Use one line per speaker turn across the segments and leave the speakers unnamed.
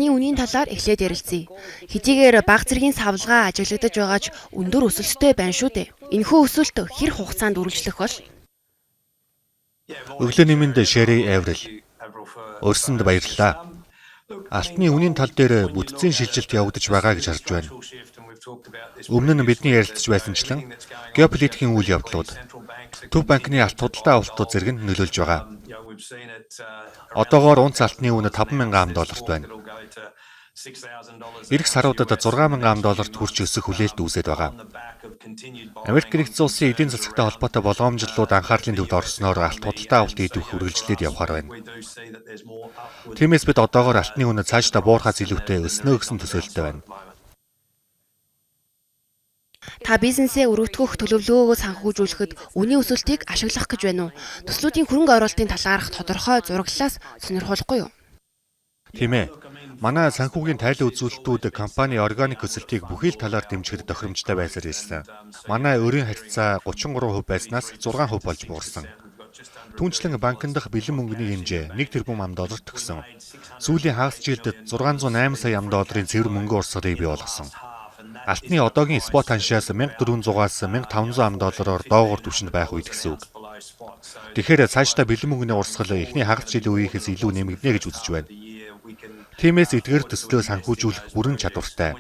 алтны үнийн талаар эхлээд ярилцъя. Хэдийгээр бага зэргийн савлгаа ажиглагдаж байгаач өндөр өсөлттэй байна шүү дээ. Энэхүү өсөлт хэр хугацаанд үргэлжлэх бол?
Өглөө нэмэнд Шэри Эврил. Өрсөнд баярлалаа. Алтны үнийн тал дээр бүтцийн шилжилт явагдаж байгаа гэж харж байна. Өмнө нь бидний ярилцж байсанчлан геополитикийн үйл явдлууд, Төв банкны алт худалдаа авалтууд зэрэг нь нөлөөлж байгаа. Одоогоор унц алтны үнэ $5,000 байна. Ирэх саруудад $6,000 хүрч өсөх хүлээлт үүсэж байгаа. Америк нэгдсэн улсын эдийн засагтай холбоотой болгоомжлолууд анхаарлын төвд орсноор алт худалдаа авалт идэвх үргэлжлээд явхаар байна. Тиймээс бид одоогоор алтны үнэ цаашдаа буурахаас илүүтэй өснө гэсэн төсөөлөлтэй байна.
Та бизнесээ өргөтгөх төлөвлөгөөгөө санхүүжүүлэхэд үнийн өсөлтийг ашиглах гэж байна уу? Төслүүдийн хөрөнгө оруулалтын талаарх тодорхой зураглалаас сонирхолтой юу?
Тийм ээ. Манай санхүүгийн тайлан үзүүлэлтүүд компани органик өсөлтийг бүхий л талаар дэмжихэд тохиромжтой байсаар ирсэн. Манай өрийн харьцаа 33% байснаас 6% болж буурсан. Түүнчлэн банкнд дах бэлэн мөнгөний хэмжээ $1 тэрбум төгсөн. Сүүлийн хагас жилд $608 сая цэвэр мөнгө урсгалыг бий болгосон. Алтны одоогийн спот ханшаас $1,400-аас $1,500 доогуур түвшинд байх үед гэсэн үг. Тэгэхээр цаашдаа бэлэн мөнгөний урсгал эхний хагас жилийн үеийнхээс илүү нэмэгдэнэ гэж үзэж байна. Тиймээс эдгээр төслөө санхүүжүүлэх бүрэн чадвартай.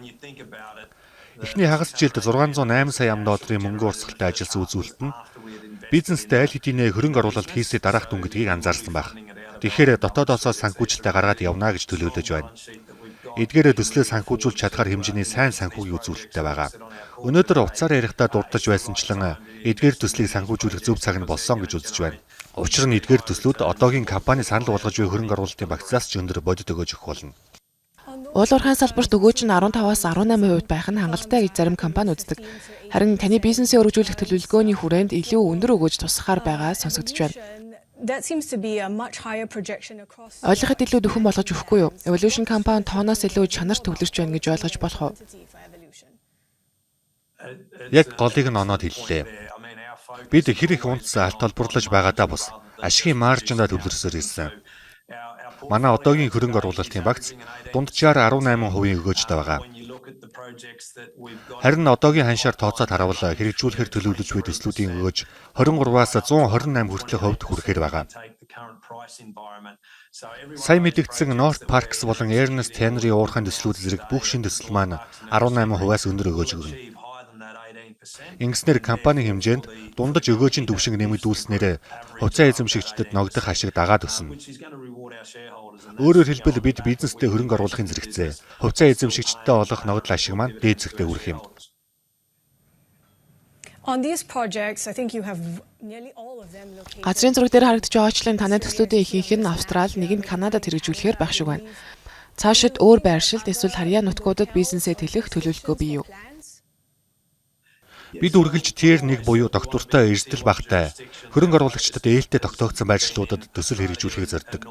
Эхний хагас жилд $608 сая мөнгө урсгалтай ажилласан үзүүлэлт нь бизнестэй аль хэдийн хөрөнгө оруулалт хийсээ дараах дүн гэдгийг анзаарсан байх. Тэгэхээр дотоодосоо санхүүжилтээ гаргаад явна гэж төлөвлөж байна. Эдгээр төслөө санхүүжүүлж чадхаар хэмжээний сайн санхүүгийн үзүүлэлттэй байгаа. Өнөөдөр уцаар ярихдаа дурдж байсанчлан эдгээр төслийг санхүүжүүлэх зөв цаг нь болсон гэж үзэж байна. Учир нь эдгээр төслүүд одоогийн компани санал болгож буй хөрөнгө оруулалтын багцаас ч өндөр бодит өгөөж өгөх болно.
Уул уурхайн салбарт өгөөж нь 15-аас 18% байх нь хангалттай гэж зарим компани үздэг. Харин таны бизнесээ өргөжүүлэх төлөвлөгөөний хүрээнд илүү өндөр өгөөж тусахаар байгаа сонсогдож байна. Ойлгоход илүү дөхөн болгож өгөхгүй юу? Evolution компани тооноос илүү чанар төвлөрч байна гэж ойлгож болох уу?
Яг голыг нь оноод хэллээ. Бид хэр их унц алт толборлож байгаадаа бус ашигын маржиндаа төвлөрсөөр ирсэн. Манай одоогийн хөрөнгө оруулалтын багц дунджаар 18% өгөөжтэй байгаа. Харин одоогийн ханшаар тооцоод харавал хэрэгжүүлэхээр төлөвлөж буй төслүүдийн өгөөж 23-аас 128 хүртэлх хувьд хүрэхээр байгаа. Сайн мэдэгдсэн North Parks болон Ernest Henry уурхайн төслүүд зэрэг бүх шинэ төсөл маань 18%-аас өндөр өгөөж өгнө. Ингэснээр компани хэмжээнд дундаж өгөөжийн түвшинг нэмэгдүүлснээр хувьцаа эзэмшигчдэд ногдох ашиг дагаад өснө. Өөрөөр хэлбэл бид бизнестэй хөрөнгө оруулахын зэрэгцээ хувьцаа эзэмшигчдэд олох ногдол ашиг маань дээд зэгтээ хүрэх юм.
Газрын зураг дээр харагдаж байгаачлан танай төслүүдийн ихэнх нь Австрали, нэг нь Канадад хэрэгжүүлэхээр байх шиг байна. Цаашид өөр байршилд эсвэл харьяа нутгуудад бизнесээ тэлэх төлөвлөгөө бий юу?
Бид үргэлж Tier 1 буюу доктортой эрсдэл багтай хөрөнгө оруулагчдад ээлтэй тогтоогдсон байршлуудад төсөл хэрэгжүүлэхийг зорддог.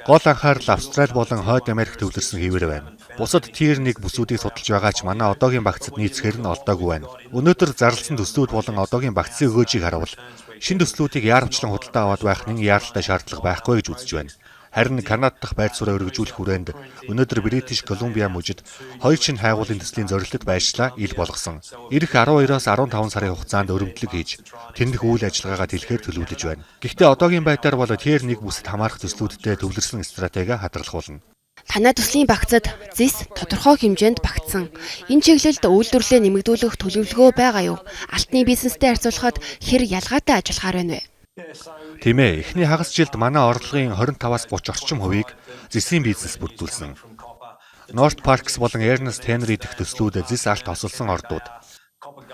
Гол анхаарал Австрали болон Хойд Америк төвлөрсөн хэвээр байна. Бусад Tier 1 бүсүүдийг судалж байгаа ч манай одоогийн багцад нийцэхээр нь олдоогүй байна. Өнөөдөр зарласан төслүүд болон одоогийн багцын өгөөжийг харавал шинэ төслүүдийг яарвчлан худалдаа аваад байх нэг яаралтай шаардлага байхгүй гэж үзэж байна. Харин Канад дахь байр сууриа өргөжүүлэх хүрээнд өнөөдөр British Columbia мужид 2 шинэ хайгуулын төслийн зорилтод байршлаа ил болгосон. Ирэх 12-аас 15 сарын хугацаанд өрөмтлөг хийж тэндх үйл ажиллагаагаа тэлэхээр төлөвлөж байна. Гэхдээ одоогийн байдлаар бол Tier 1 бүсэд хамаарах төслүүдтэй төвлөрсөн стратеги хадгалах болно.
Танай төслийн багцад зис тодорхой хэмжээнд багтсан. Энэ чиглэлд үйлдвэрлэлээ нэмэгдүүлэх төлөвлөгөө байгаа юу? Алтны бизнестэй харьцуулахад хэр ялгаатай ажиллахаар байна вэ?
Тийм ээ, эхний хагас жилд манай орлогын 25-аас 30 орчим хувийг зэсийн бизнес бүрдүүлсэн. North Parks болон Ernest Henry дэх төслүүд зэс алт тосолсон ордууд.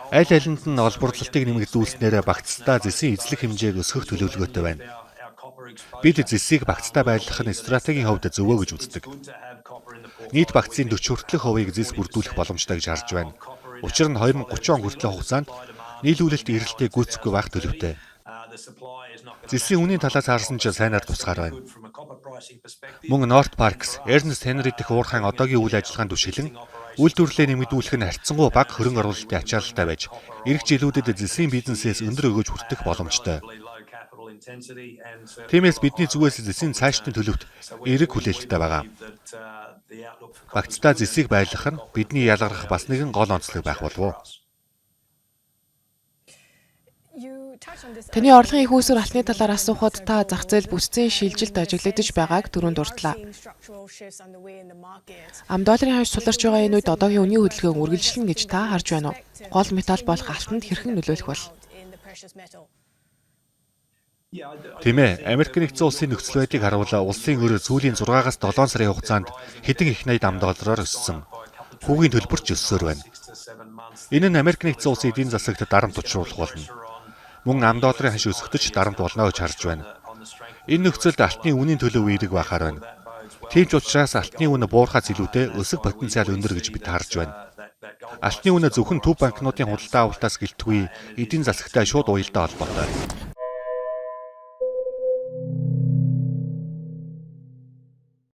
Аль алинд нь олборлолтыг нэмэгдүүлснээр багцтай зэсийн эзлэх хэмжээг өсгөх төлөвлөгөөтэй байна. Бид зэсийг багцтай байлгах нь стратегийн хувьд зөвөө гэж үздэг. Нийт багцын 40 хүртэлх хувийг зэс бүрдүүлэх боломжтой гэж харж байна. Учир нь 2030 он хүртэлх хугацаанд нийлүүлэлт эрэлтээ гүйцэхгүй байх төлөвтэй. Зэсийн үнийн талаас харсан ч сайнаар тусгаар байна. Мөн North Parks, Ernest Henry дэх уурхайн одоогийн үйл ажиллагаанд түшиглэн үйлдвэрлэлээ нэмэгдүүлэх нь харьцангуй бага хөрөнгө оруулалтын ачаалалтай байж, ирэх жилүүдэд зэсийн бизнесээс өндөр өгөөж хүртэх боломжтой. Тиймээс бидний зүгээс зэсийн цаашдын төлөвт эерэг хүлээлттэй байгаа. Багцтай зэсийг байлгах нь бидний ялгарх бас нэгэн гол онцлог байх болов уу?
Таны орлогын их үүсвэр алтны талаар асуухад та зах зээл бүсцийн шилжилт ажиглагдаж байгааг түрүүнд дурдлаа. Ам долларын хавьд суларч байгаа энэ үед одоогийн үнийн хөдөлгөөн үргэлжлэнэ гэж та харж байна уу? Гол металл болох алтанд хэрхэн нөлөөлөх бол?
Тийм ээ, Америк нэгдсэн улсын нөхцөл байдлыг харуул улсын өр сүүлийн 6-аас 7 сарын хугацаанд хэдэн их найд ам доллараар өссөн. Хүүгийн төлбөрч өссөөр байна. Энэ нь Америк нэгдсэн улсын эдийн засагт дарамт учруулах болно. Мөн ам долларын хаш өсөхдөж дарамт болно гэж харж байна. Энэ нөхцөлд алтны үнийн төлөв эерэг бахаар байна. Тийм ч учраас алтны үн буурахаас илүүтэй өсөх потенциал өндөр гэж бид харж байна. Алтны үн зөвхөн төв банкнуудын худалдаа авалтаас гэлтгүй эдийн засагтай шууд уялдаа холбоотой.